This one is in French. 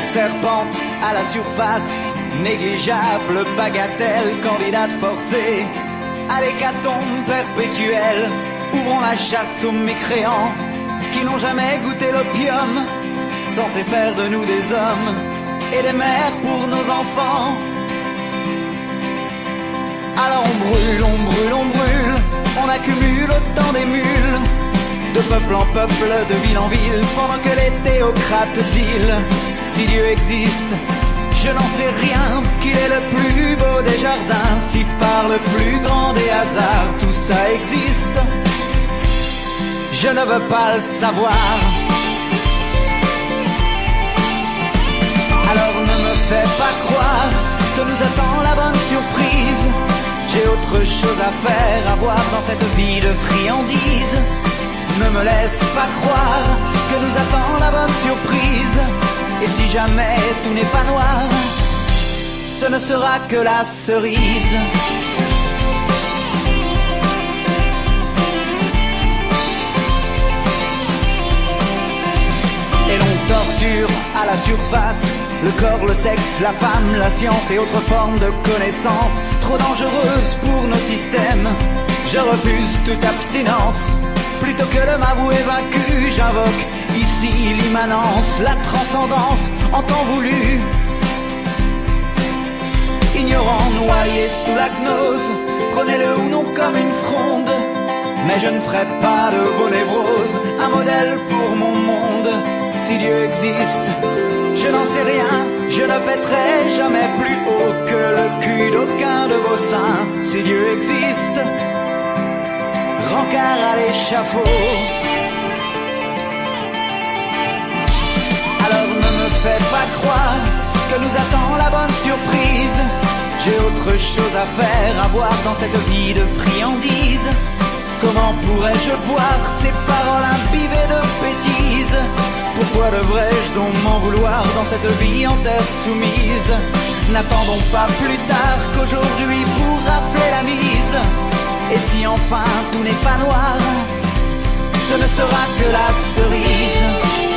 serpente à la surface, négligeable bagatelle, candidate forcée à l'hécatombe perpétuelle. Ouvrons la chasse aux mécréants qui n'ont jamais goûté l'opium, censé faire de nous des hommes et des mères pour nos enfants. Alors on brûle, on brûle, on brûle, on accumule autant des mules, de peuple en peuple, de ville en ville, pendant que les théocrates dealent. Si Dieu existe, je n'en sais rien, qu'il est le plus beau des jardins, si par le plus grand des hasards tout ça existe, je ne veux pas le savoir. Alors ne me fais pas croire que nous attend la bonne surprise. J'ai autre chose à faire, à voir dans cette vie de friandise. Ne me laisse pas croire que nous attend la bonne surprise. Et si jamais tout n'est pas noir, ce ne sera que la cerise. Et l'on torture à la surface le corps, le sexe, la femme, la science et autres formes de connaissances trop dangereuses pour nos systèmes. Je refuse toute abstinence. Plutôt que de m'avouer vaincu, j'invoque ici l'immanence, la transcendance en temps voulu. Ignorant, noyé sous la gnose, prenez-le ou non comme une fronde. Mais je ne ferai pas de vos névroses un modèle pour mon monde. Si Dieu existe, je n'en sais rien, je ne pèterai jamais plus haut que le cul d'aucun de vos seins. Si Dieu existe, rencard à l'échafaud. Alors ne me fais pas croire que nous attend la bonne surprise. J'ai autre chose à faire, à voir dans cette vie de friandise. Comment pourrais-je boire ces paroles imbibées de bêtises? Pourquoi devrais-je donc m'en vouloir dans cette vie en terre soumise? N'attendons pas plus tard qu'aujourd'hui pour rappeler la mise. Et si enfin tout n'est pas noir, ce ne sera que la cerise.